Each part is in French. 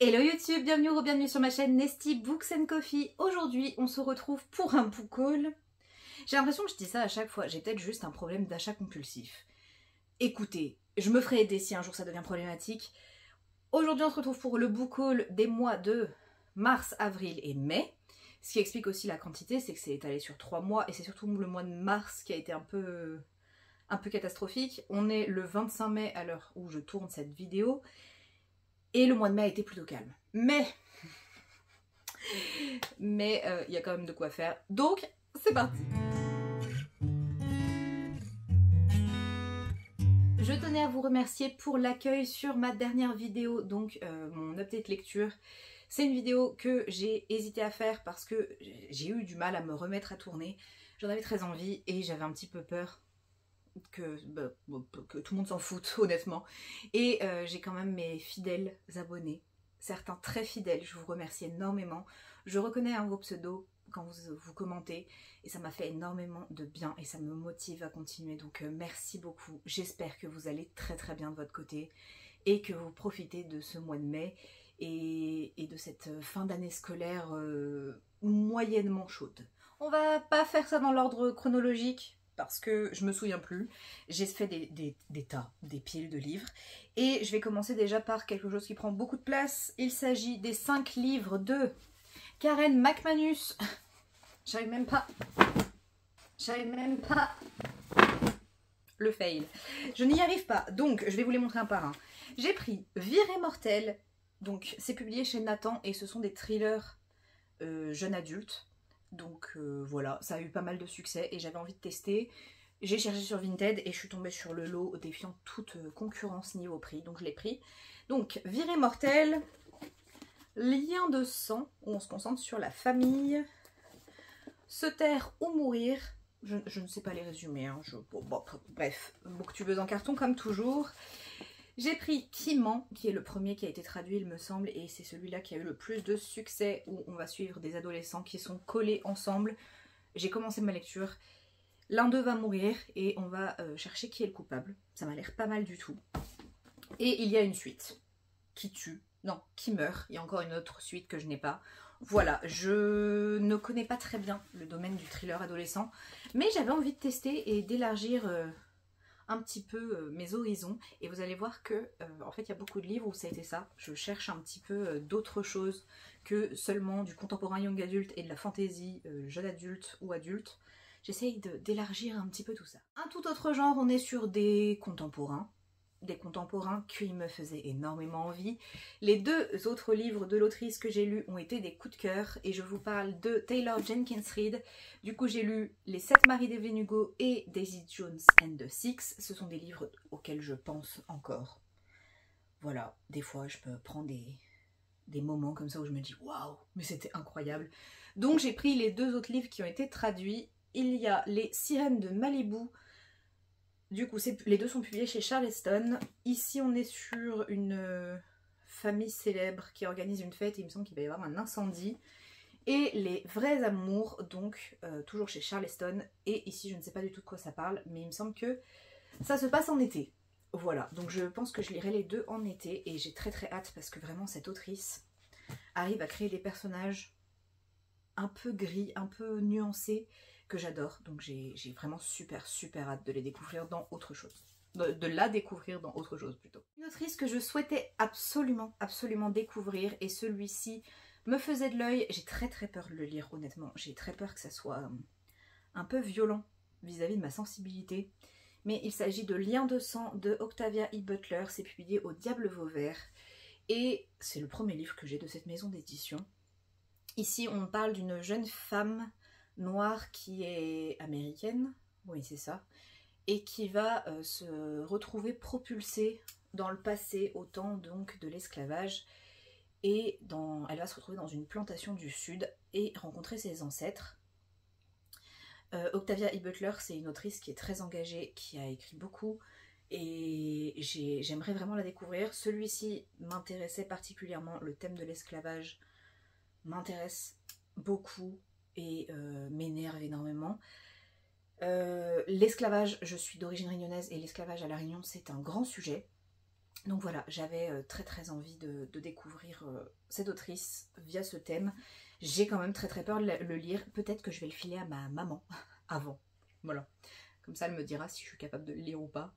Hello YouTube, bienvenue ou bienvenue sur ma chaîne Nesty Books and Coffee. Aujourd'hui, on se retrouve pour un book haul. J'ai l'impression que je dis ça à chaque fois, j'ai peut-être juste un problème d'achat compulsif. Écoutez, je me ferai aider si un jour ça devient problématique. Aujourd'hui, on se retrouve pour le book haul des mois de mars, avril et mai. Ce qui explique aussi la quantité, c'est que c'est étalé sur 3 mois et c'est surtout le mois de mars qui a été un peu catastrophique. On est le 25 mai à l'heure où je tourne cette vidéo. Et le mois de mai a été plutôt calme. Mais il y a quand même de quoi faire. Donc, c'est parti. Je tenais à vous remercier pour l'accueil sur ma dernière vidéo, donc mon update lecture. C'est une vidéo que j'ai hésité à faire parce que j'ai eu du mal à me remettre à tourner. J'en avais très envie et j'avais un petit peu peur que tout le monde s'en foute, honnêtement. Et j'ai quand même mes fidèles abonnés, certains très fidèles, je vous remercie énormément. Je reconnais vos pseudos quand vous commentez et ça m'a fait énormément de bien et ça me motive à continuer. Donc merci beaucoup, j'espère que vous allez très très bien de votre côté et que vous profitez de ce mois de mai et de cette fin d'année scolaire moyennement chaude. On va pas faire ça dans l'ordre chronologique parce que je me souviens plus. J'ai fait des piles de livres. Et je vais commencer déjà par quelque chose qui prend beaucoup de place. Il s'agit des 5 livres de Karen McManus. J'arrive même pas. Le fail. Je n'y arrive pas. Donc, je vais vous les montrer un par un. J'ai pris Virée mortelle. Donc, c'est publié chez Nathan et ce sont des thrillers jeunes adultes. Donc voilà, ça a eu pas mal de succès et j'avais envie de tester. J'ai cherché sur Vinted et je suis tombée sur le lot défiant toute concurrence niveau prix, donc je l'ai pris. Donc, Virée mortelle, Lien de sang, où on se concentre sur la famille, Se taire ou mourir, je ne sais pas les résumer, hein, bref, booktubeuse en carton comme toujours. J'ai pris Qui ment, qui est le premier qui a été traduit il me semble, et c'est celui-là qui a eu le plus de succès, où on va suivre des adolescents qui sont collés ensemble. J'ai commencé ma lecture, l'un d'eux va mourir et on va chercher qui est le coupable. Ça m'a l'air pas mal du tout. Et il y a une suite, qui tue, non, qui meurt, il y a encore une autre suite que je n'ai pas. Voilà, je ne connais pas très bien le domaine du thriller adolescent, mais j'avais envie de tester et d'élargir un petit peu mes horizons et vous allez voir que en fait il y a beaucoup de livres où ça a été ça. Je cherche un petit peu d'autres choses que seulement du contemporain young adulte et de la fantasy jeune adulte ou adulte. J'essaye d'élargir un petit peu tout ça. Un tout autre genre, on est sur des contemporains qui me faisaient énormément envie. Les 2 autres livres de l'autrice que j'ai lus ont été des coups de cœur et je vous parle de Taylor Jenkins Reid. Du coup j'ai lu Les 7 maris d'Evelyn Hugo et Daisy Jones and the Six. Ce sont des livres auxquels je pense encore. Voilà, des fois je me prends des moments comme ça où je me dis waouh, mais c'était incroyable. Donc j'ai pris les 2 autres livres qui ont été traduits. Il y a Les Sirènes de Malibu. Du coup, les 2 sont publiés chez Charleston. Ici, on est sur une famille célèbre qui organise une fête. Et il me semble qu'il va y avoir un incendie. Et Les Vrais Amours, donc toujours chez Charleston. Et ici, je ne sais pas du tout de quoi ça parle, mais il me semble que ça se passe en été. Voilà, donc je pense que je lirai les 2 en été. Et j'ai très très hâte parce que vraiment, cette autrice arrive à créer des personnages un peu gris, un peu nuancés, que j'adore, donc j'ai vraiment super hâte de les découvrir dans autre chose. De la découvrir dans autre chose plutôt. Une autrice que je souhaitais absolument découvrir et celui-ci me faisait de l'œil. J'ai très peur de le lire honnêtement, j'ai très peur que ça soit un peu violent vis-à-vis de ma sensibilité. Mais il s'agit de Lien de sang de Octavia E. Butler, c'est publié au Diable Vauvert et c'est le premier livre que j'ai de cette maison d'édition. Ici on parle d'une jeune femme noire qui est américaine, oui c'est ça, et qui va se retrouver propulsée dans le passé au temps donc de l'esclavage et elle va se retrouver dans une plantation du sud et rencontrer ses ancêtres. Octavia E. Butler, c'est une autrice qui est très engagée, qui a écrit beaucoup et j'aimerais vraiment la découvrir. Celui-ci m'intéressait particulièrement, le thème de l'esclavage m'intéresse beaucoup et m'énerve énormément. L'esclavage, je suis d'origine réunionnaise et l'esclavage à La Réunion c'est un grand sujet. Donc voilà, j'avais très envie de découvrir cette autrice via ce thème. J'ai quand même très peur de le lire. Peut-être que je vais le filer à ma maman avant. Voilà. Comme ça, elle me dira si je suis capable de le lire ou pas,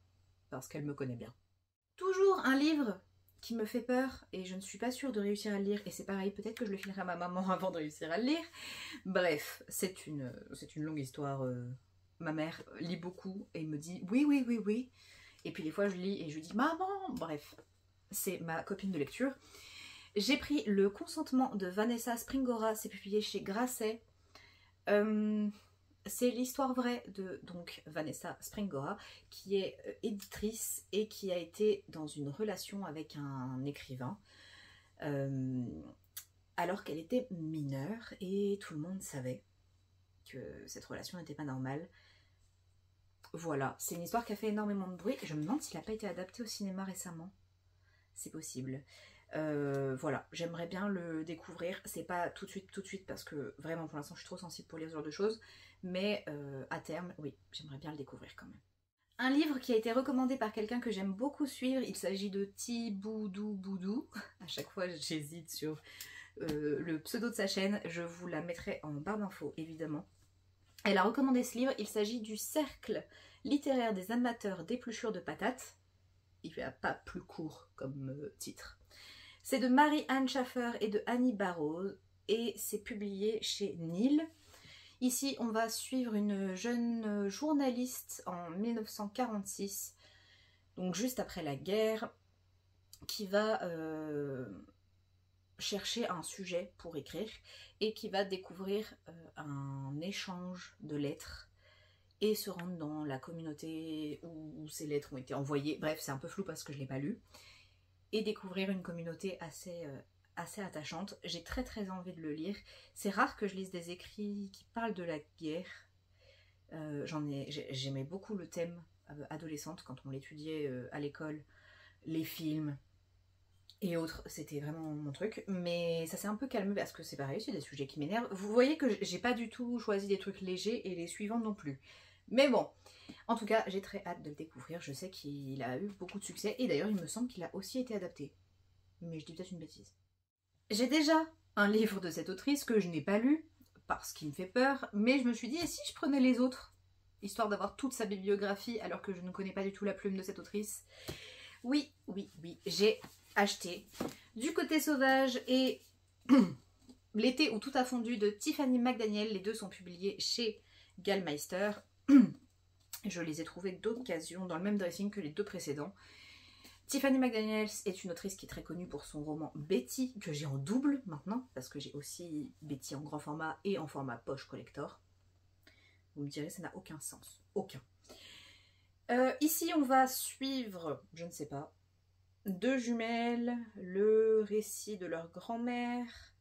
parce qu'elle me connaît bien. Toujours un livre qui me fait peur et je ne suis pas sûre de réussir à le lire. Et c'est pareil, peut-être que je le filerai à ma maman avant de réussir à le lire. Bref, c'est une longue histoire. Ma mère lit beaucoup et me dit oui. Et puis des fois je lis et je dis maman. Bref, c'est ma copine de lecture. J'ai pris Le consentement de Vanessa Springora, c'est publié chez Grasset. C'est l'histoire vraie de donc Vanessa Springora, qui est éditrice et qui a été dans une relation avec un écrivain alors qu'elle était mineure, et tout le monde savait que cette relation n'était pas normale. Voilà, c'est une histoire qui a fait énormément de bruit. Je me demande s'il n'a pas été adapté au cinéma récemment. C'est possible. Voilà, j'aimerais bien le découvrir. C'est pas tout de suite parce que vraiment pour l'instant je suis trop sensible pour lire ce genre de choses. Mais à terme, oui, j'aimerais bien le découvrir quand même. Un livre qui a été recommandé par quelqu'un que j'aime beaucoup suivre, il s'agit de Tiboudou Boudou. À chaque fois j'hésite sur le pseudo de sa chaîne, je vous la mettrai en barre d'infos évidemment. Elle a recommandé ce livre, il s'agit du Cercle littéraire des amateurs d'épluchures de patates. Il n'y a pas plus court comme titre. C'est de Marie-Anne Schaffer et de Annie Barrows et c'est publié chez Nil. Ici, on va suivre une jeune journaliste en 1946, donc juste après la guerre, qui va chercher un sujet pour écrire et qui va découvrir un échange de lettres et se rendre dans la communauté où ces lettres ont été envoyées. Bref, c'est un peu flou parce que je ne l'ai pas lu. Et découvrir une communauté assez attachante. J'ai très envie de le lire. C'est rare que je lise des écrits qui parlent de la guerre. J'aimais beaucoup le thème adolescente quand on l'étudiait à l'école, les films et autres, c'était vraiment mon truc. Mais ça s'est un peu calmé parce que c'est pareil, c'est des sujets qui m'énervent. Vous voyez que j'ai pas du tout choisi des trucs légers et les suivants non plus. Mais bon, en tout cas, j'ai très hâte de le découvrir. Je sais qu'il a eu beaucoup de succès et d'ailleurs, il me semble qu'il a aussi été adapté. Mais je dis peut-être une bêtise. J'ai déjà un livre de cette autrice que je n'ai pas lu parce qu'il me fait peur, mais je me suis dit, et si je prenais les autres, histoire d'avoir toute sa bibliographie alors que je ne connais pas du tout la plume de cette autrice. Oui, j'ai acheté Du côté sauvage et L'été où tout a fondu de Tiffany McDaniel. Les deux sont publiés chez Gallmeister. Je les ai trouvés d'occasion dans le même dressing que les deux précédents. Tiffany McDaniel est une autrice qui est très connue pour son roman Betty, que j'ai en double maintenant, parce que j'ai aussi Betty en grand format et en format poche collector. Vous me direz, ça n'a aucun sens. Aucun. Ici, on va suivre, je ne sais pas, deux jumelles, le récit de leur grand-mère.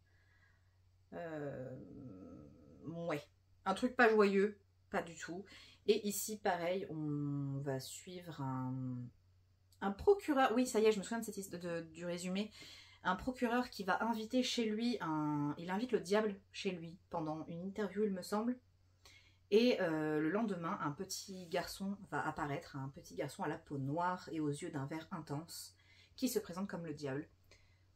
Ouais, un truc pas joyeux, pas du tout. Et ici, pareil, on va suivre un procureur. Oui, ça y est, je me souviens de cette du résumé. Un procureur qui va inviter chez lui il invite le diable chez lui pendant une interview, il me semble. Et le lendemain, un petit garçon va apparaître, un petit garçon à la peau noire et aux yeux d'un vert intense, qui se présente comme le diable.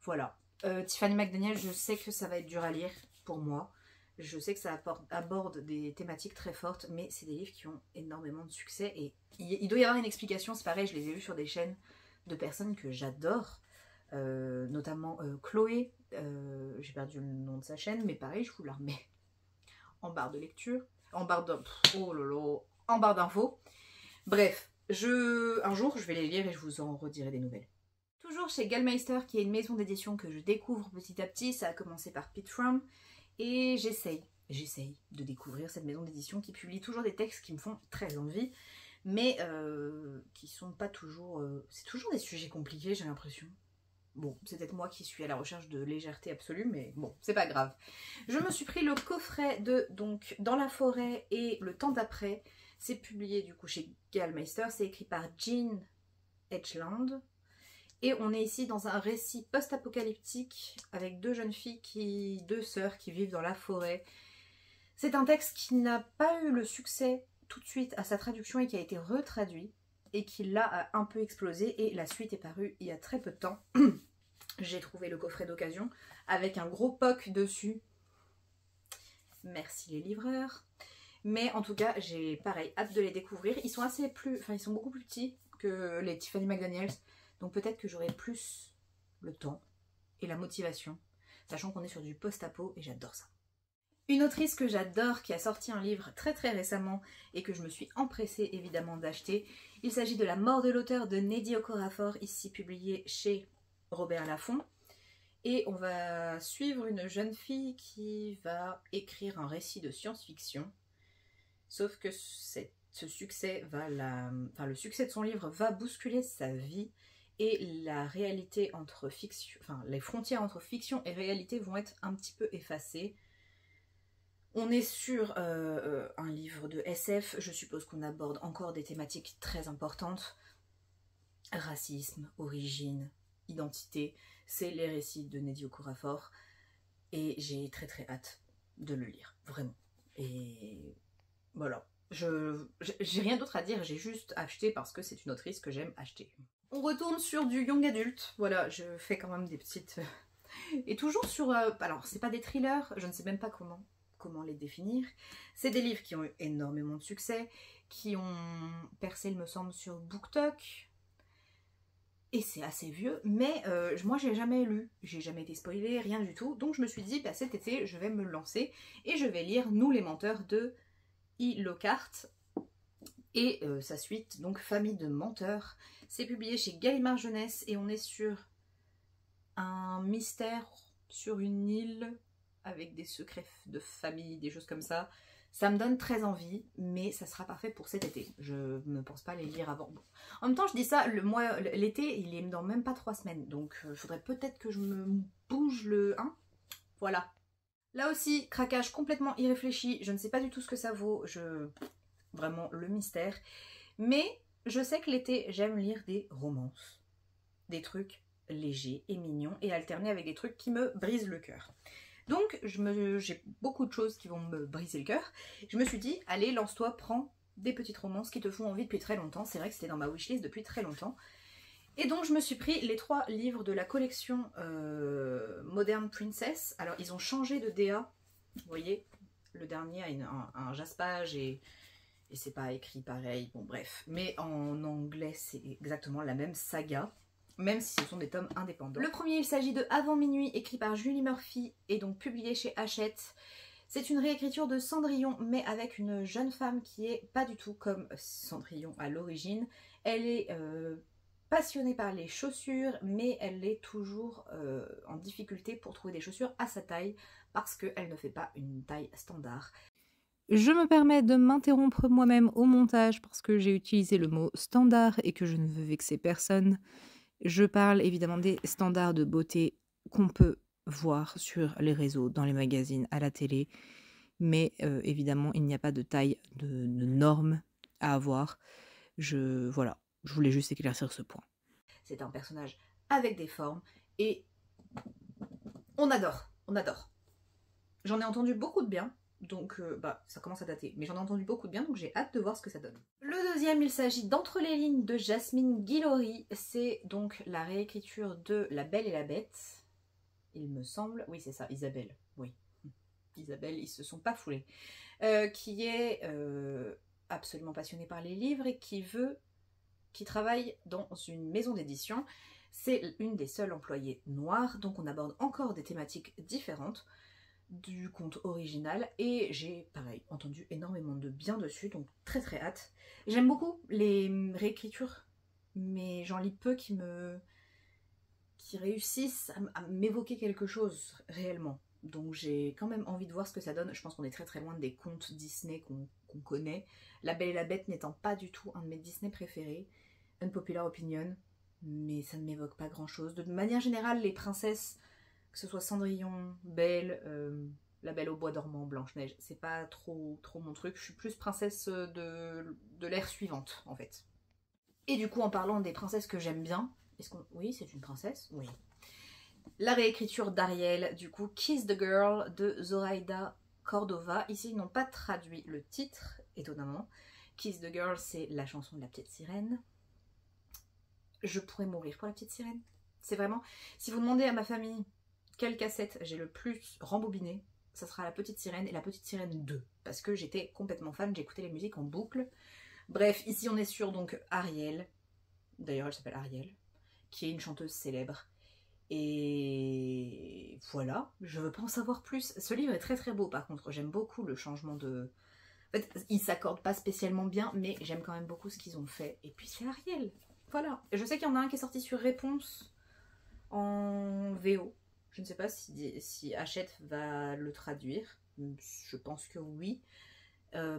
Voilà. Tiffany McDaniel, je sais que ça va être dur à lire pour moi. Je sais que ça aborde des thématiques très fortes, mais c'est des livres qui ont énormément de succès. Et il doit y avoir une explication, c'est pareil, je les ai vus sur des chaînes de personnes que j'adore, notamment Chloé, j'ai perdu le nom de sa chaîne, mais pareil, je vous la remets en barre de lecture. En barre d'infos. Bref, un jour je vais les lire et je vous en redirai des nouvelles. Toujours chez Gallmeister, qui est une maison d'édition que je découvre petit à petit. Ça a commencé par Pete Fromm et j'essaye de découvrir cette maison d'édition qui publie toujours des textes qui me font très envie, mais qui sont pas toujours... c'est toujours des sujets compliqués, j'ai l'impression. Bon, c'est peut-être moi qui suis à la recherche de légèreté absolue, mais bon, c'est pas grave. Je me suis pris le coffret de donc Dans la forêt et Le temps d'après. C'est publié du coup chez Gallmeister. C'est écrit par Jean Edgeland. Et on est ici dans un récit post-apocalyptique avec deux jeunes filles, deux sœurs qui vivent dans la forêt. C'est un texte qui n'a pas eu le succès tout de suite à sa traduction et qui a été retraduit. et qui là a un peu explosé et la suite est parue il y a très peu de temps. J'ai trouvé le coffret d'occasion avec un gros POC dessus. Merci les livreurs. Mais en tout cas, j'ai pareil, hâte de les découvrir. Ils sont ils sont beaucoup plus petits que les Tiffany McDaniels. Donc peut-être que j'aurai plus le temps et la motivation. Sachant qu'on est sur du post-apo et j'adore ça. Une autrice que j'adore qui a sorti un livre très récemment et que je me suis empressée évidemment d'acheter. Il s'agit de La mort de l'auteur de Nnedi Okorafor, ici publié chez Robert Laffont. Et on va suivre une jeune fille qui va écrire un récit de science-fiction. Sauf que ce succès le succès de son livre va bousculer sa vie et la réalité entre fiction, les frontières entre fiction et réalité vont être un petit peu effacées. On est sur un livre de SF, je suppose qu'on aborde encore des thématiques très importantes. Racisme, origine, identité, c'est les récits de Nnedi Okorafor et j'ai très hâte de le lire, vraiment. Et voilà, j'ai rien d'autre à dire, j'ai juste acheté parce que c'est une autrice que j'aime acheter. On retourne sur du young adulte, voilà, je fais quand même des petites... Et toujours sur... alors, c'est pas des thrillers, je ne sais même pas comment les définir. C'est des livres qui ont eu énormément de succès, qui ont percé, il me semble, sur BookTok. Et c'est assez vieux, mais moi j'ai jamais lu, j'ai jamais été spoilée, rien du tout. Donc je me suis dit, bah, cet été, je vais me lancer et je vais lire Nous les menteurs de E. Lockhart. Et sa suite, donc Famille de menteurs. C'est publié chez Gallimard Jeunesse et on est sur un mystère sur une île avec des secrets de famille, des choses comme ça. Ça me donne très envie, mais ça sera parfait pour cet été. Je ne pense pas les lire avant. Bon. En même temps, je dis ça, l'été, il est dans même pas 3 semaines. Donc, il faudrait peut-être que je me bouge le 1. Voilà. Là aussi, craquage complètement irréfléchi. Je ne sais pas du tout ce que ça vaut. Vraiment, le mystère. Mais je sais que l'été, j'aime lire des romances. Des trucs légers et mignons et alternés avec des trucs qui me brisent le cœur. Donc, j'ai beaucoup de choses qui vont me briser le cœur. Je me suis dit, allez, lance-toi, prends des petites romances qui te font envie depuis très longtemps. C'est vrai que c'était dans ma wishlist depuis très longtemps. Et donc, je me suis pris les 3 livres de la collection Modern Princess. Alors, ils ont changé de DA. Vous voyez, le dernier a un jaspage et c'est pas écrit pareil. Bon, bref. Mais en anglais, c'est exactement la même saga. Même si ce sont des tomes indépendants. Le premier, il s'agit de Avant minuit, écrit par Julie Murphy et donc publié chez Hachette. C'est une réécriture de Cendrillon, mais avec une jeune femme qui est pas du tout comme Cendrillon à l'origine. Elle est passionnée par les chaussures, mais elle est toujours en difficulté pour trouver des chaussures à sa taille, parce qu'elle ne fait pas une taille standard. Je me permets de m'interrompre moi-même au montage parce que j'ai utilisé le mot standard et que je ne veux vexer personne. Je parle évidemment des standards de beauté qu'on peut voir sur les réseaux, dans les magazines, à la télé. Mais évidemment, il n'y a pas de taille de normes à avoir. Voilà, je voulais juste éclaircir ce point. C'est un personnage avec des formes et on adore, on adore. J'en ai entendu beaucoup de bien. Donc ça commence à dater, mais j'en ai entendu beaucoup de bien, donc j'ai hâte de voir ce que ça donne. Le deuxième, il s'agit d'Entre les lignes de Jasmine Guillory. C'est donc la réécriture de La Belle et la Bête, il me semble. Oui, c'est ça, Isabelle, oui. Isabelle, ils se sont pas foulés. Qui est absolument passionnée par les livres et qui travaille dans une maison d'édition. C'est une des seules employées noires, donc on aborde encore des thématiques différentes du conte original et j'ai pareil entendu énormément de bien dessus, donc très hâte. J'aime beaucoup les réécritures, mais j'en lis peu qui réussissent à m'évoquer quelque chose réellement, donc j'ai quand même envie de voir ce que ça donne. Je pense qu'on est très loin des contes Disney qu'on connaît. La Belle et la Bête n'étant pas du tout un de mes Disney préférés, unpopular opinion, mais ça ne m'évoque pas grand chose. De manière générale, les princesses, que ce soit Cendrillon, Belle, La Belle au bois dormant, Blanche-Neige, c'est pas trop mon truc. Je suis plus princesse de l'ère suivante, en fait. Et du coup, en parlant des princesses que j'aime bien, oui, c'est une princesse, oui. La réécriture d'Ariel, du coup, Kiss the Girl de Zoraida Cordova. Ici, ils n'ont pas traduit le titre, étonnamment. Kiss the Girl, c'est la chanson de la petite sirène. je pourrais mourir pour la petite sirène. C'est vraiment... Si vous demandez à ma famille quelle cassette j'ai le plus rembobiné, ça sera la petite sirène et la petite sirène 2. Parce que j'étais complètement fan, j'écoutais les musiques en boucle. Bref, ici on est sur donc Ariel. D'ailleurs elle s'appelle Ariel. Qui est une chanteuse célèbre. Et voilà, je veux pas en savoir plus. Ce livre est très très beau par contre, j'aime beaucoup le changement de... En fait, ils s'accordent pas spécialement bien, mais j'aime quand même beaucoup ce qu'ils ont fait. Et puis c'est Ariel, voilà. Et je sais qu'il y en a un qui est sorti sur Réponse en VO. Je ne sais pas si Hachette va le traduire, je pense que oui.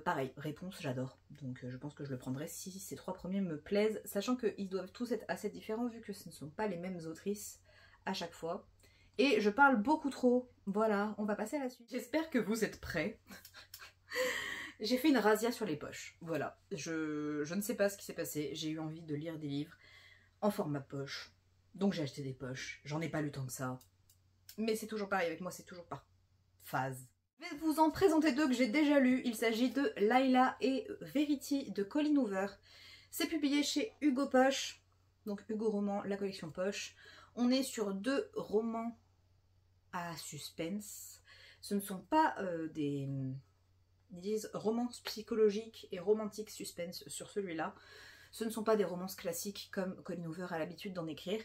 Pareil, Réponse, j'adore, donc je pense que je le prendrai si ces 3 premiers me plaisent, sachant qu'ils doivent tous être assez différents vu que ce ne sont pas les mêmes autrices à chaque fois. Et je parle beaucoup trop, voilà, on va passer à la suite. J'espère que vous êtes prêts. J'ai fait une razzia sur les poches, voilà. Je ne sais pas ce qui s'est passé, j'ai eu envie de lire des livres en format poche, donc j'ai acheté des poches, j'en ai pas lu tant que ça. Mais c'est toujours pareil avec moi, c'est toujours par phase. Je vais vous en présenter 2 que j'ai déjà lus. Il s'agit de Layla et Verity de Colleen Hoover. C'est publié chez Hugo Poche, donc Hugo Roman, la collection Poche. On est sur 2 romans à suspense. Ce ne sont pas ils disent romances psychologiques et romantiques suspense sur celui-là. Ce ne sont pas des romances classiques comme Colleen Hoover a l'habitude d'en écrire.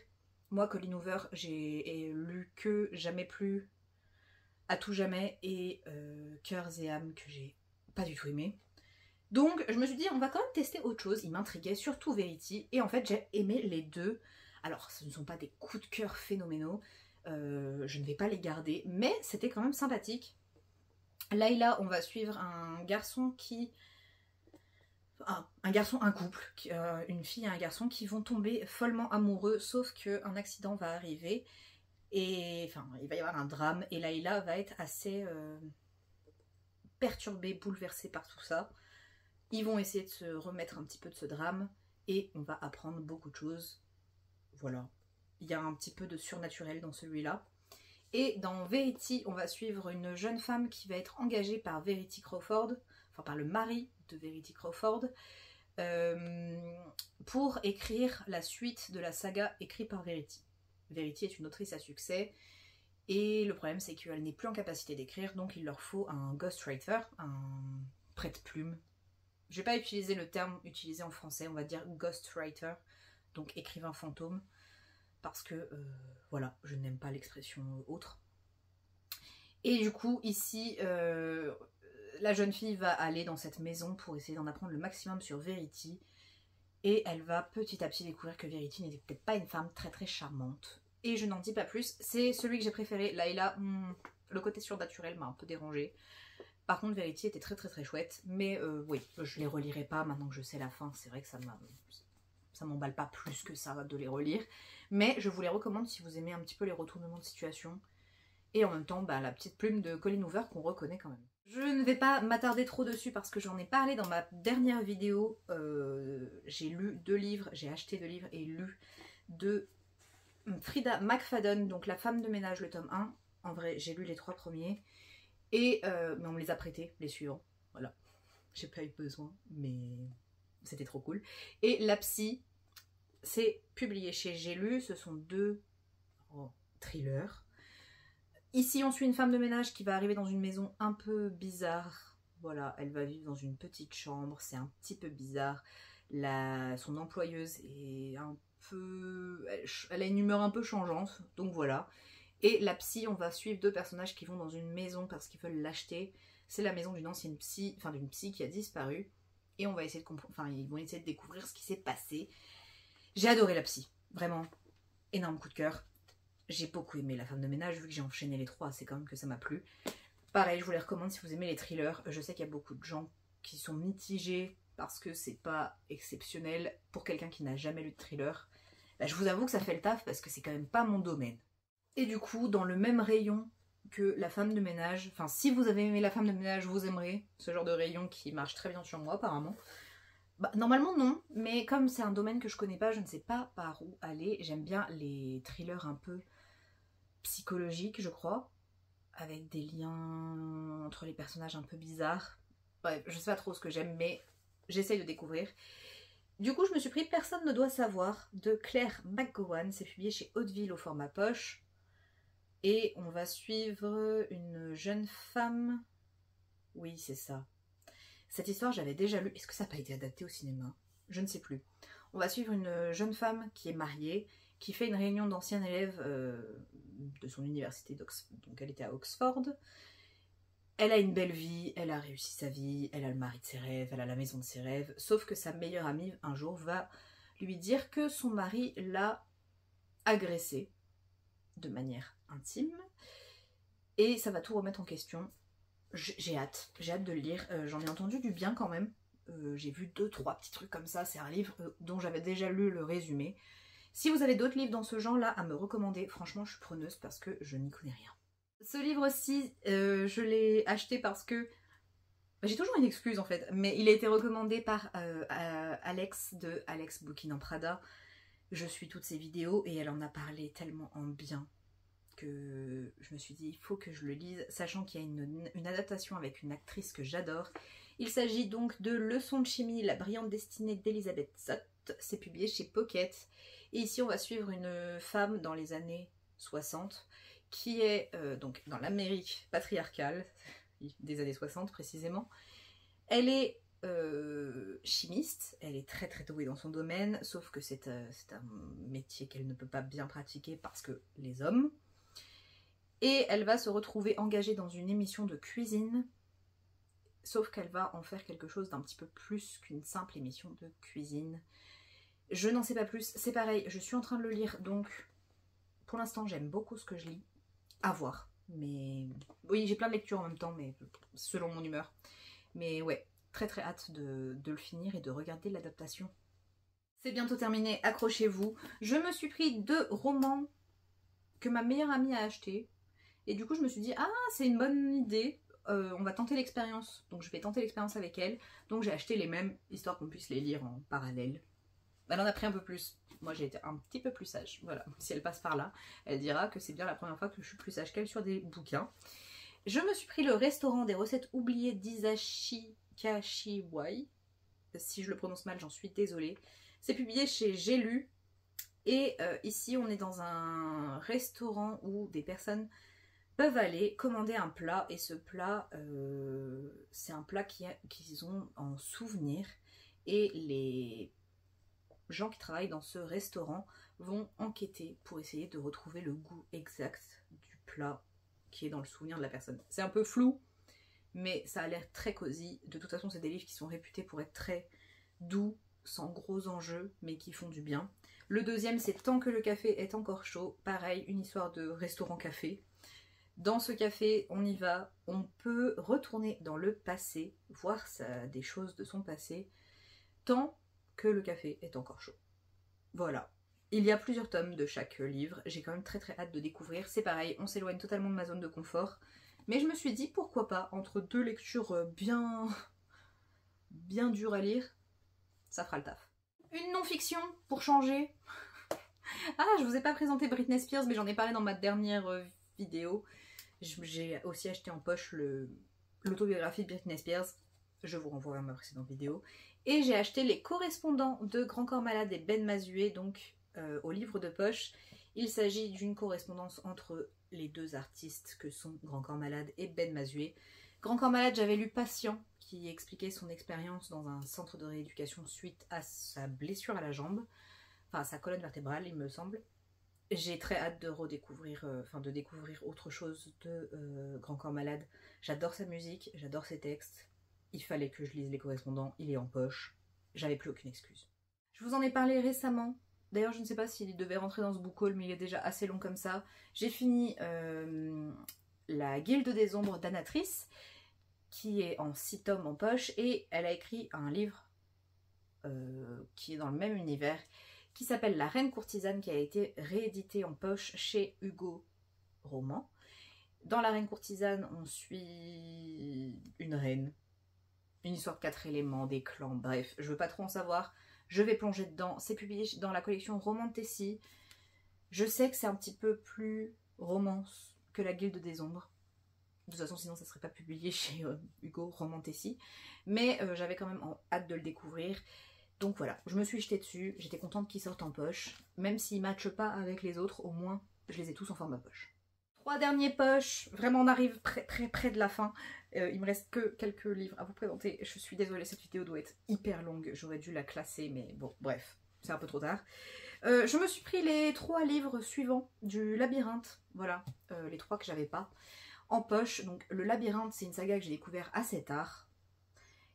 Moi, Colleen Hoover, j'ai lu que Jamais plus, À tout jamais et Cœurs et âmes que j'ai pas du tout aimé. Donc je me suis dit on va quand même tester autre chose, il m'intriguait, surtout Verity, et en fait j'ai aimé les 2. Alors ce ne sont pas des coups de cœur phénoménaux, je ne vais pas les garder, mais c'était quand même sympathique. Layla, on va suivre un garçon qui... un couple, une fille et un garçon qui vont tomber follement amoureux, sauf qu'un accident va arriver. Et enfin, il va y avoir un drame et Layla va être assez perturbée, bouleversée par tout ça. Ils vont essayer de se remettre un petit peu de ce drame et on va apprendre beaucoup de choses. Voilà. Il y a un petit peu de surnaturel dans celui-là. Et dans Verity, on va suivre une jeune femme qui va être engagée par Verity Crawford, enfin par le mari de Verity Crawford, pour écrire la suite de la saga écrite par Verity. Verity est une autrice à succès et le problème c'est qu'elle n'est plus en capacité d'écrire, donc il leur faut un ghostwriter, un prête-plume. Je vais pas utiliser le terme utilisé en français, on va dire ghostwriter, donc écrivain fantôme, parce que voilà, je n'aime pas l'expression autre. Et du coup ici, la jeune fille va aller dans cette maison pour essayer d'en apprendre le maximum sur Verity. Et elle va petit à petit découvrir que Verity n'était peut-être pas une femme très très charmante. Et je n'en dis pas plus, c'est celui que j'ai préféré. Layla, le côté surnaturel m'a un peu dérangé. Par contre Verity était très très très chouette. Mais oui, je les relirai pas maintenant que je sais la fin. C'est vrai que ça m'emballe pas plus que ça de les relire. Mais je vous les recommande si vous aimez un petit peu les retournements de situation. Et en même temps, bah, la petite plume de Colleen Hoover qu'on reconnaît quand même. Je ne vais pas m'attarder trop dessus parce que j'en ai parlé dans ma dernière vidéo. J'ai lu 2 livres, j'ai acheté 2 livres et lu de Frida McFadden, donc La femme de ménage, le tome 1. En vrai, j'ai lu les 3 premiers. Et mais on me les a prêtés, les suivants. Voilà. J'ai pas eu besoin, mais c'était trop cool. Et La psy, c'est publié chez J'ai lu. Ce sont 2 thrillers. Ici, on suit une femme de ménage qui va arriver dans une maison un peu bizarre. Voilà, elle va vivre dans une petite chambre, c'est un petit peu bizarre. Son employeuse est un peu... Elle a une humeur un peu changeante, donc voilà. Et la psy, on va suivre 2 personnages qui vont dans une maison parce qu'ils veulent l'acheter. C'est la maison d'une ancienne psy, enfin d'une psy qui a disparu. Et on va essayer de comprendre, enfin ils vont essayer de découvrir ce qui s'est passé. J'ai adoré la psy, vraiment, énorme coup de cœur. J'ai beaucoup aimé La femme de ménage, vu que j'ai enchaîné les 3, c'est quand même que ça m'a plu. Pareil, je vous les recommande si vous aimez les thrillers. Je sais qu'il y a beaucoup de gens qui sont mitigés parce que c'est pas exceptionnel pour quelqu'un qui n'a jamais lu de thriller. Bah, je vous avoue que ça fait le taf parce que c'est quand même pas mon domaine. Et du coup, dans le même rayon que La femme de ménage, enfin si vous avez aimé La femme de ménage, vous aimerez ce genre de rayon qui marche très bien sur moi apparemment. Bah, normalement non, mais comme c'est un domaine que je connais pas, je ne sais pas par où aller. J'aime bien les thrillers un peu psychologiques, je crois, avec des liens entre les personnages un peu bizarres. Bref, je sais pas trop ce que j'aime, mais j'essaye de découvrir. Du coup, je me suis pris Personne ne doit savoir de Claire McGowan. C'est publié chez Hauteville au format poche. Et on va suivre une jeune femme. Oui, c'est ça. Cette histoire, j'avais déjà lu. Est-ce que ça n'a pas été adapté au cinéma? Je ne sais plus. On va suivre une jeune femme qui est mariée, qui fait une réunion d'anciens élèves de son université d'Oxford. Donc elle était à Oxford. Elle a une belle vie, elle a réussi sa vie, elle a le mari de ses rêves, elle a la maison de ses rêves. Sauf que sa meilleure amie, un jour, va lui dire que son mari l'a agressée de manière intime. Et ça va tout remettre en question. J'ai hâte de le lire. J'en ai entendu du bien quand même. J'ai vu 2-3 petits trucs comme ça. C'est un livre dont j'avais déjà lu le résumé. Si vous avez d'autres livres dans ce genre-là à me recommander, franchement, je suis preneuse parce que je n'y connais rien. Ce livre-ci, je l'ai acheté parce que... J'ai toujours une excuse en fait, mais il a été recommandé par Alex de Alex Bookin en Prada. Je suis toutes ses vidéos et elle en a parlé tellement en bien que je me suis dit il faut que je le lise, sachant qu'il y a une adaptation avec une actrice que j'adore. Il s'agit donc de Leçons de chimie, la brillante destinée d'Elizabeth Zott. C'est publié chez Pocket. Et ici on va suivre une femme dans les années 60 qui est donc dans l'Amérique patriarcale des années 60 précisément. Elle est chimiste, elle est très douée dans son domaine, sauf que c'est un métier qu'elle ne peut pas bien pratiquer parce que les hommes. Et elle va se retrouver engagée dans une émission de cuisine, sauf qu'elle va en faire quelque chose d'un petit peu plus qu'une simple émission de cuisine. Je n'en sais pas plus, c'est pareil, je suis en train de le lire, donc pour l'instant j'aime beaucoup ce que je lis. À voir, mais oui, j'ai plein de lectures en même temps, mais selon mon humeur. Mais ouais, très hâte de le finir et de regarder l'adaptation. C'est bientôt terminé, accrochez-vous. Je me suis pris 2 romans que ma meilleure amie a achetés. Et du coup, je me suis dit, ah, c'est une bonne idée, on va tenter l'expérience. Donc je vais tenter l'expérience avec elle. Donc j'ai acheté les mêmes, histoire qu'on puisse les lire en parallèle. Elle en a pris un peu plus. Moi j'ai été un petit peu plus sage. Voilà, si elle passe par là, elle dira que c'est bien la première fois que je suis plus sage qu'elle sur des bouquins. Je me suis pris Le restaurant des recettes oubliées d'Hisashi Kashiwai. Si je le prononce mal, j'en suis désolée. C'est publié chez J'ai lu. Et ici, on est dans un restaurant où des personnes peuvent aller commander un plat. Et ce plat, c'est un plat qu'ils ont en souvenir. Et les gens qui travaillent dans ce restaurant vont enquêter pour essayer de retrouver le goût exact du plat qui est dans le souvenir de la personne. C'est un peu flou, mais ça a l'air très cosy. De toute façon, c'est des livres qui sont réputés pour être très doux, sans gros enjeux, mais qui font du bien. Le deuxième, c'est Tant que le café est encore chaud. Pareil, une histoire de restaurant-café. Dans ce café, on y va, on peut retourner dans le passé, voir des choses de son passé, tant que le café est encore chaud. Voilà. Il y a plusieurs tomes de chaque livre, j'ai quand même très hâte de découvrir. C'est pareil, on s'éloigne totalement de ma zone de confort, mais je me suis dit pourquoi pas, entre 2 lectures bien dures à lire, ça fera le taf. Une non-fiction pour changer. Ah, je vous ai pas présenté Britney Spears, mais j'en ai parlé dans ma dernière vidéo. J'ai aussi acheté en poche l'autobiographie de Britney Spears. Je vous renvoie à ma précédente vidéo. Et j'ai acheté les correspondants de Grand Corps Malade et Ben Mazué, donc au livre de poche. Il s'agit d'une correspondance entre les 2 artistes que sont Grand Corps Malade et Ben Mazué. Grand Corps Malade, j'avais lu Patient, qui expliquait son expérience dans un centre de rééducation suite à sa blessure à la jambe, enfin à sa colonne vertébrale, il me semble. J'ai très hâte de redécouvrir, de découvrir autre chose de Grand Corps Malade. J'adore sa musique, j'adore ses textes. Il fallait que je lise les correspondants, il est en poche. J'avais plus aucune excuse. Je vous en ai parlé récemment. D'ailleurs, je ne sais pas s'il devait rentrer dans ce book haul, mais il est déjà assez long comme ça. J'ai fini La Guilde des Ombres d'Anatrice, qui est en 6 tomes en poche, et elle a écrit un livre qui est dans le même univers, qui s'appelle La Reine Courtisane, qui a été réédité en poche chez Hugo Roman. Dans La Reine Courtisane, on suit une reine, une histoire de 4 éléments, des clans, bref, je veux pas trop en savoir. Je vais plonger dedans. C'est publié dans la collection Roman Tessie. Je sais que c'est un petit peu plus romance que La Guilde des Ombres. De toute façon, sinon ça serait pas publié chez Hugo Roman Tessie. Mais j'avais quand même hâte de le découvrir. Donc voilà, je me suis jetée dessus, j'étais contente qu'ils sortent en poche. Même s'ils ne matchent pas avec les autres, au moins je les ai tous en format poche. 3 derniers poches, vraiment on arrive près de la fin. Il me reste que quelques livres à vous présenter. Je suis désolée, cette vidéo doit être hyper longue, j'aurais dû la classer, mais bon, bref, c'est un peu trop tard. Je me suis pris les 3 livres suivants du labyrinthe, voilà, les 3 que j'avais pas, en poche. Donc le labyrinthe, c'est une saga que j'ai découvert assez tard,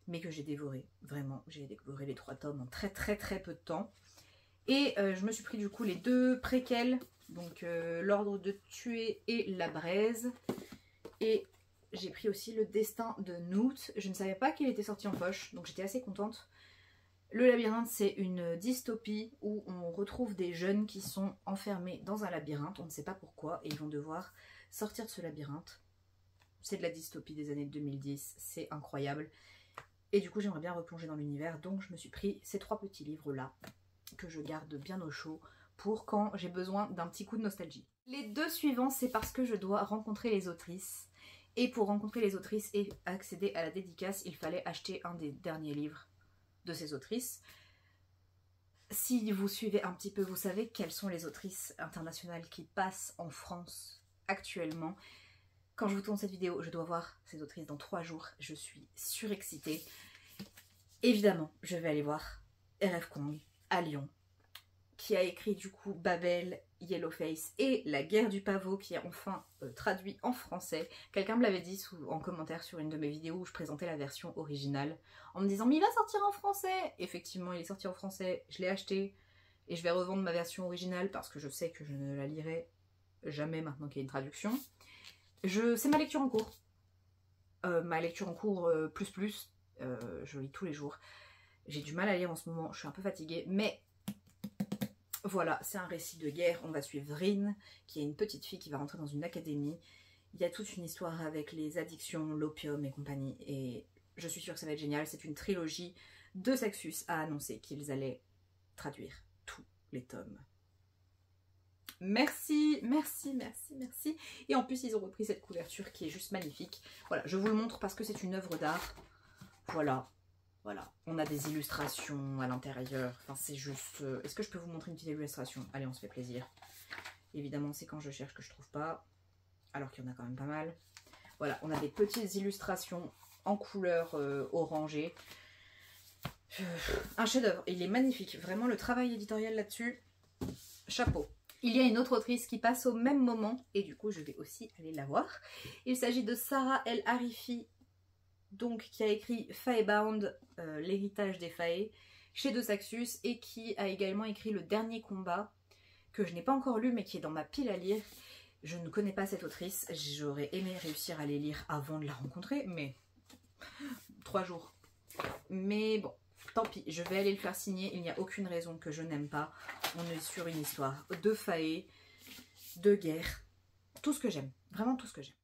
mais que j'ai dévoré, vraiment, j'ai dévoré les 3 tomes en très peu de temps. Et je me suis pris du coup les 2 préquels, donc l'ordre de tuer et la braise. Et j'ai pris aussi le destin de Newt. Je ne savais pas qu'il était sorti en poche, donc j'étais assez contente. Le labyrinthe, c'est une dystopie où on retrouve des jeunes qui sont enfermés dans un labyrinthe, on ne sait pas pourquoi, et ils vont devoir sortir de ce labyrinthe. C'est de la dystopie des années 2010, c'est incroyable. Et du coup, j'aimerais bien replonger dans l'univers, donc je me suis pris ces 3 petits livres-là, que je garde bien au chaud, pour quand j'ai besoin d'un petit coup de nostalgie. Les 2 suivants, c'est parce que je dois rencontrer les autrices. Et pour rencontrer les autrices et accéder à la dédicace, il fallait acheter un des derniers livres de ces autrices. Si vous suivez un petit peu, vous savez quelles sont les autrices internationales qui passent en France actuellement. Quand je vous tourne cette vidéo, je dois voir ces autrices dans 3 jours. Je suis surexcitée. Évidemment, je vais aller voir R.F. Kuang à Lyon, qui a écrit du coup Babel, Yellowface et La guerre du pavot, qui est enfin traduit en français. Quelqu'un me l'avait dit en commentaire sur une de mes vidéos où je présentais la version originale, en me disant mais il va sortir en français. Effectivement, il est sorti en français, je l'ai acheté et je vais revendre ma version originale parce que je sais que je ne la lirai jamais maintenant qu'il y a une traduction. C'est ma lecture en cours. Ma lecture en cours plus, je lis tous les jours. J'ai du mal à lire en ce moment, je suis un peu fatiguée, mais voilà, c'est un récit de guerre. On va suivre Rin, qui est une petite fille qui va rentrer dans une académie. Il y a toute une histoire avec les addictions, l'opium et compagnie, et je suis sûre que ça va être génial. C'est une trilogie. De Saxus a annoncé qu'ils allaient traduire tous les tomes. Merci. Et en plus, ils ont repris cette couverture qui est juste magnifique. Voilà, je vous le montre parce que c'est une œuvre d'art. Voilà, on a des illustrations à l'intérieur. Enfin, c'est juste... Est-ce que je peux vous montrer une petite illustration? Allez, on se fait plaisir. Évidemment, c'est quand je cherche que je trouve pas. Alors qu'il y en a quand même pas mal. Voilà, on a des petites illustrations en couleur orangée. Un chef-d'œuvre. Il est magnifique. Vraiment, le travail éditorial là-dessus, chapeau. Il y a une autre autrice qui passe au même moment. Et du coup, je vais aussi aller la voir. Il s'agit de Sarah El Harifi, donc qui a écrit Faebound, l'héritage des Fae, chez De Saxus, et qui a également écrit Le Dernier Combat, que je n'ai pas encore lu mais qui est dans ma pile à lire. Je ne connais pas cette autrice, j'aurais aimé réussir à les lire avant de la rencontrer, mais 3 jours. Mais bon, tant pis, je vais aller le faire signer, il n'y a aucune raison que je n'aime pas. On est sur une histoire de Fae, de guerre, tout ce que j'aime, vraiment tout ce que j'aime.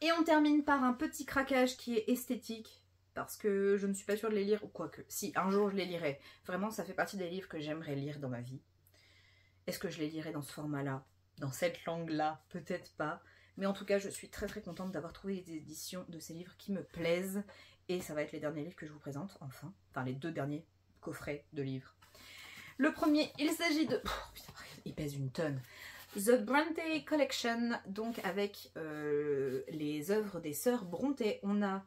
Et on termine par un petit craquage qui est esthétique, parce que je ne suis pas sûre de les lire, ou quoique, si, un jour je les lirai. Vraiment, ça fait partie des livres que j'aimerais lire dans ma vie. Est-ce que je les lirai dans ce format-là, dans cette langue-là? Peut-être pas. Mais en tout cas, je suis très contente d'avoir trouvé des éditions de ces livres qui me plaisent. Et ça va être les derniers livres que je vous présente, enfin. Enfin, les 2 derniers coffrets de livres. Le premier, il s'agit de... Oh, putain, il pèse une tonne. The Bronte Collection, donc avec les œuvres des sœurs Bronte. On a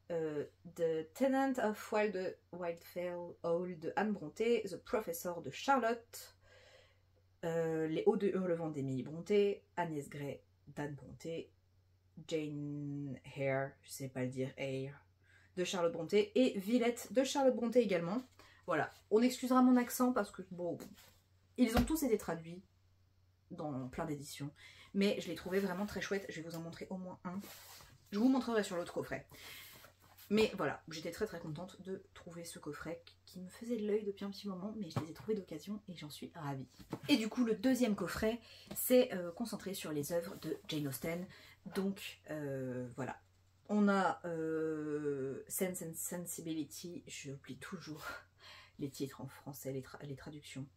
The Tenant of Wildfell Hall de Anne Bronte, The Professor de Charlotte, Les Hauts de Hurlevent d'Emily Bronte, Agnès Grey d'Anne Bronte, Jane Eyre, je sais pas le dire, Eyre, de Charlotte Bronte, et Villette de Charlotte Bronte également. Voilà, on excusera mon accent parce que bon, ils ont tous été traduits dans plein d'éditions, mais je l'ai trouvé vraiment très chouette. Je vais vous en montrer au moins un. Je vous montrerai sur l'autre coffret. Mais voilà, j'étais très contente de trouver ce coffret qui me faisait de l'œil depuis un petit moment, mais je les ai trouvés d'occasion et j'en suis ravie. Et du coup, le deuxième coffret, c'est concentré sur les œuvres de Jane Austen. Donc voilà, on a Sense and Sensibility, j'oublie toujours les titres en français, les traductions.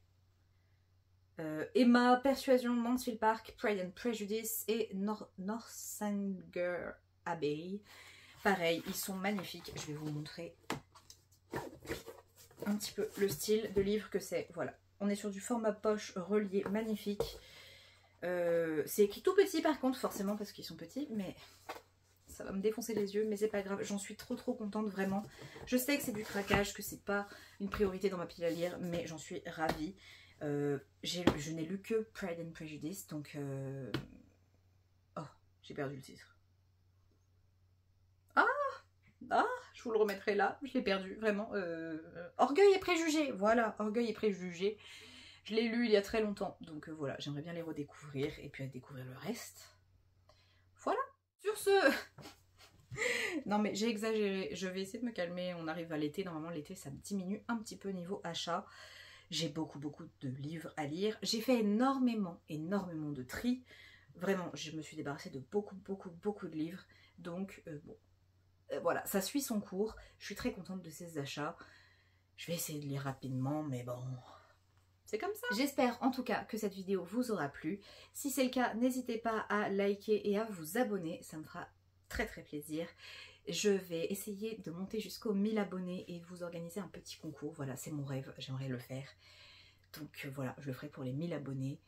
Emma, Persuasion, Mansfield Park, Pride and Prejudice et Northanger Abbey. Pareil, ils sont magnifiques. Je vais vous montrer. un petit peu le style de livre que c'est. Voilà, on est sur du format poche relié, magnifique. C'est écrit tout petit par contre, forcément parce qu'ils sont petits, mais ça va me défoncer les yeux, mais c'est pas grave, j'en suis trop contente vraiment. Je sais que c'est du craquage, que c'est pas une priorité dans ma pile à lire, mais j'en suis ravie. Je n'ai lu que Pride and Prejudice, donc... Oh, j'ai perdu le titre. Ah, je vous le remettrai là, je l'ai perdu, vraiment. Orgueil et préjugés, voilà, Orgueil et préjugés. Je l'ai lu il y a très longtemps, donc voilà, j'aimerais bien les redécouvrir et puis découvrir le reste. Voilà, sur ce... Non mais j'ai exagéré, je vais essayer de me calmer, on arrive à l'été, normalement l'été ça me diminue un petit peu niveau achat. J'ai beaucoup de livres à lire, j'ai fait énormément de tri. Vraiment, je me suis débarrassée de beaucoup de livres, donc bon... Voilà, ça suit son cours. Je suis très contente de ces achats. Je vais essayer de lire rapidement, mais bon, c'est comme ça. J'espère en tout cas que cette vidéo vous aura plu. Si c'est le cas, n'hésitez pas à liker et à vous abonner. Ça me fera très plaisir. Je vais essayer de monter jusqu'aux 1000 abonnés et vous organiser un petit concours. Voilà, c'est mon rêve, j'aimerais le faire. Donc voilà, je le ferai pour les 1000 abonnés.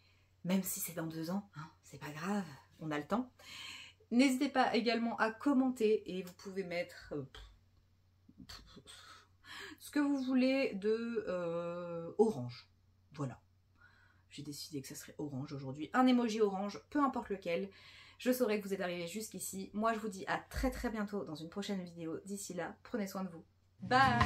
Même si c'est dans 2 ans, hein, c'est pas grave, on a le temps. N'hésitez pas également à commenter et vous pouvez mettre ce que vous voulez de orange. Voilà. J'ai décidé que ça serait orange aujourd'hui. Un emoji orange, peu importe lequel. Je saurai que vous êtes arrivés jusqu'ici. Moi, je vous dis à très bientôt dans une prochaine vidéo. D'ici là, prenez soin de vous. Bye!